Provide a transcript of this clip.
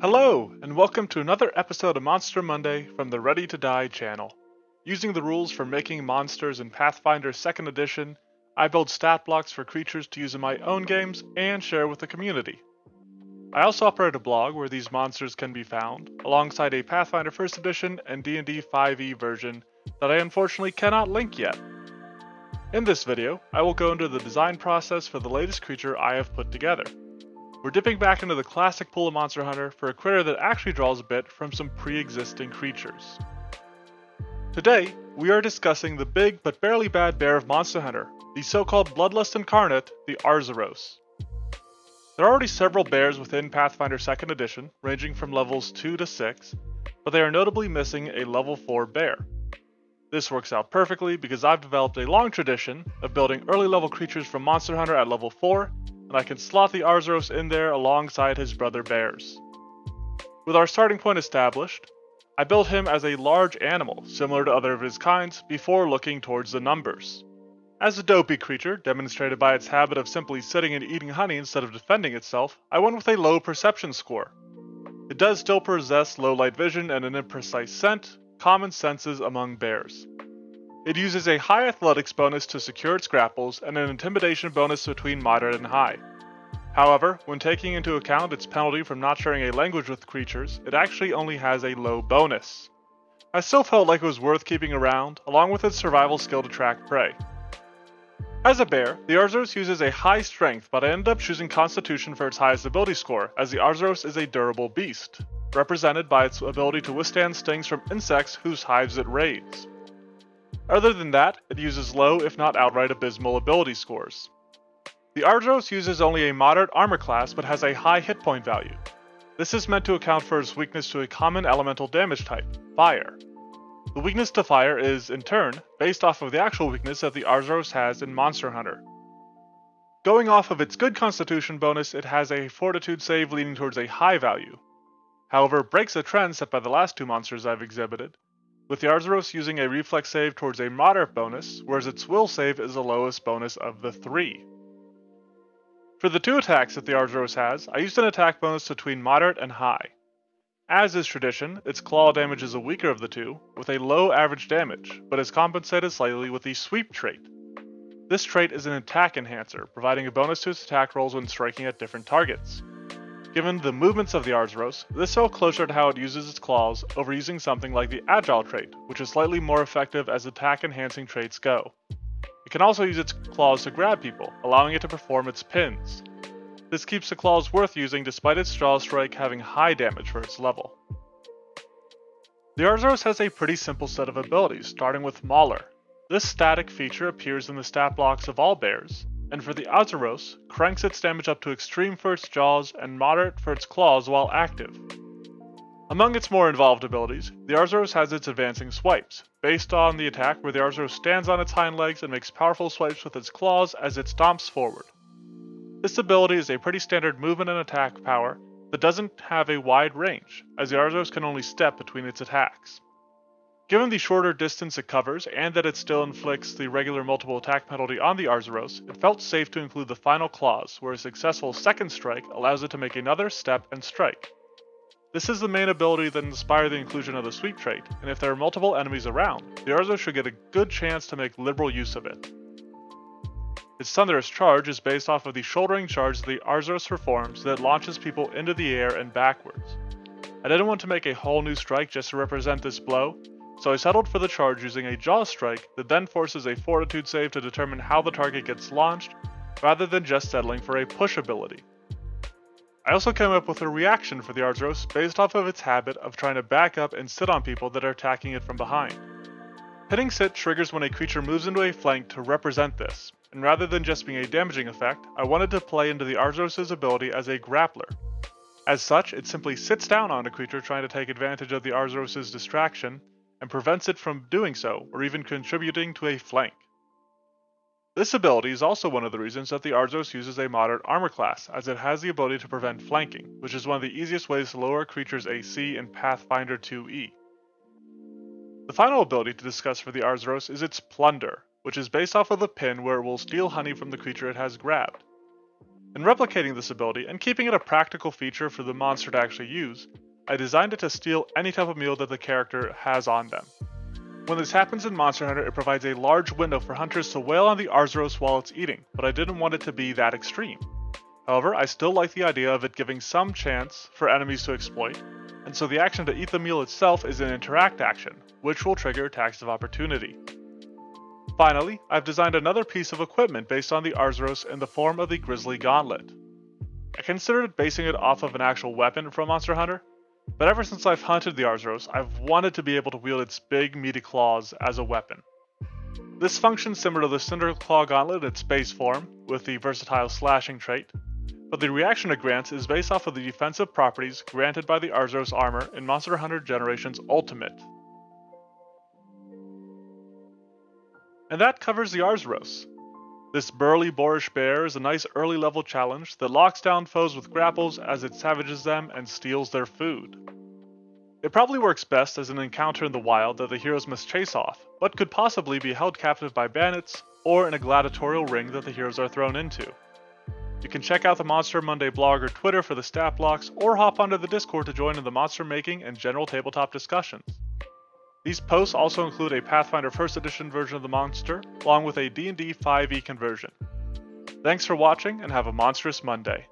Hello, and welcome to another episode of Monster Monday from the Ready to Die channel. Using the rules for making monsters in Pathfinder Second Edition, I build stat blocks for creatures to use in my own games and share with the community. I also operate a blog where these monsters can be found, alongside a Pathfinder First Edition and D&D 5e version that I unfortunately cannot link yet. In this video, I will go into the design process for the latest creature I have put together. We're dipping back into the classic pool of Monster Hunter for a critter that actually draws a bit from some pre-existing creatures. Today, we are discussing the big but barely bad bear of Monster Hunter, the so-called Bloodlust Incarnate, the Arzuros. There are already several bears within Pathfinder Second Edition, ranging from levels 2 to 6, but they are notably missing a level 4 bear. This works out perfectly because I've developed a long tradition of building early level creatures from Monster Hunter at level 4, and I can slot the Arzuros in there alongside his brother bears. With our starting point established, I built him as a large animal, similar to other of his kinds, before looking towards the numbers. As a dopey creature, demonstrated by its habit of simply sitting and eating honey instead of defending itself, I went with a low perception score. It does still possess low light vision and an imprecise scent, common senses among bears. It uses a high athletics bonus to secure its grapples and an intimidation bonus between moderate and high. However, when taking into account its penalty from not sharing a language with creatures, it actually only has a low bonus. I still felt like it was worth keeping around, along with its survival skill to track prey. As a bear, the Arzuros uses a high strength, but I ended up choosing Constitution for its highest ability score, as the Arzuros is a durable beast, represented by its ability to withstand stings from insects whose hives it raids. Other than that, it uses low if not outright abysmal ability scores. The Arzuros uses only a moderate armor class but has a high hit point value. This is meant to account for its weakness to a common elemental damage type, fire. The weakness to fire is, in turn, based off of the actual weakness that the Arzuros has in Monster Hunter. Going off of its good constitution bonus, it has a fortitude save leaning towards a high value. However, it breaks a trend set by the last two monsters I've exhibited, with the Arzuros using a reflex save towards a moderate bonus, whereas its will save is the lowest bonus of the three. For the two attacks that the Arzuros has, I used an attack bonus between moderate and high. As is tradition, its claw damage is the weaker of the two, with a low average damage, but is compensated slightly with the sweep trait. This trait is an attack enhancer, providing a bonus to its attack rolls when striking at different targets. Given the movements of the Arzuros, this felt closer to how it uses its claws over using something like the Agile trait, which is slightly more effective as attack-enhancing traits go. It can also use its claws to grab people, allowing it to perform its pins. This keeps the claws worth using despite its jaw strike having high damage for its level. The Arzuros has a pretty simple set of abilities, starting with Mauler. This static feature appears in the stat blocks of all bears, and for the Arzuros, cranks its damage up to extreme for its jaws and moderate for its claws while active. Among its more involved abilities, the Arzuros has its advancing swipes, based on the attack where the Arzuros stands on its hind legs and makes powerful swipes with its claws as it stomps forward. This ability is a pretty standard movement and attack power that doesn't have a wide range, as the Arzuros can only step between its attacks. Given the shorter distance it covers, and that it still inflicts the regular multiple attack penalty on the Arzuros, it felt safe to include the final clause, where a successful second strike allows it to make another step and strike. This is the main ability that inspired the inclusion of the sweep trait, and if there are multiple enemies around, the Arzuros should get a good chance to make liberal use of it. Its thunderous charge is based off of the shouldering charge the Arzuros performs that launches people into the air and backwards. I didn't want to make a whole new strike just to represent this blow, so I settled for the charge using a jaw strike that then forces a fortitude save to determine how the target gets launched, rather than just settling for a push ability. I also came up with a reaction for the Arzuros based off of its habit of trying to back up and sit on people that are attacking it from behind. Hitting sit triggers when a creature moves into a flank to represent this, and rather than just being a damaging effect, I wanted to play into the Arzuros' ability as a grappler. As such, it simply sits down on a creature trying to take advantage of the Arzuros' distraction, and prevents it from doing so, or even contributing to a flank. This ability is also one of the reasons that the Arzuros uses a moderate armor class, as it has the ability to prevent flanking, which is one of the easiest ways to lower a creature's AC in Pathfinder 2e. The final ability to discuss for the Arzuros is its Plunder, which is based off of the pin where it will steal honey from the creature it has grabbed. In replicating this ability and keeping it a practical feature for the monster to actually use, I designed it to steal any type of meal that the character has on them. When this happens in Monster Hunter, it provides a large window for hunters to wail on the Arzuros while it's eating, but I didn't want it to be that extreme. However, I still like the idea of it giving some chance for enemies to exploit, and so the action to eat the meal itself is an interact action, which will trigger attacks of opportunity. Finally, I've designed another piece of equipment based on the Arzuros in the form of the Grizzly Gauntlet. I considered basing it off of an actual weapon from Monster Hunter, but ever since I've hunted the Arzuros, I've wanted to be able to wield its big, meaty claws as a weapon. This functions similar to the Cinder Claw Gauntlet in its base form, with the versatile slashing trait, but the reaction it grants is based off of the defensive properties granted by the Arzuros armor in Monster Hunter Generations Ultimate. And that covers the Arzuros. This burly boarish bear is a nice early level challenge that locks down foes with grapples as it savages them and steals their food. It probably works best as an encounter in the wild that the heroes must chase off, but could possibly be held captive by bandits or in a gladiatorial ring that the heroes are thrown into. You can check out the Monster Monday blog or Twitter for the stat blocks, or hop onto the Discord to join in the monster making and general tabletop discussions. These posts also include a Pathfinder First Edition version of the monster, along with a D&D 5e conversion. Thanks for watching and have a monstrous Monday.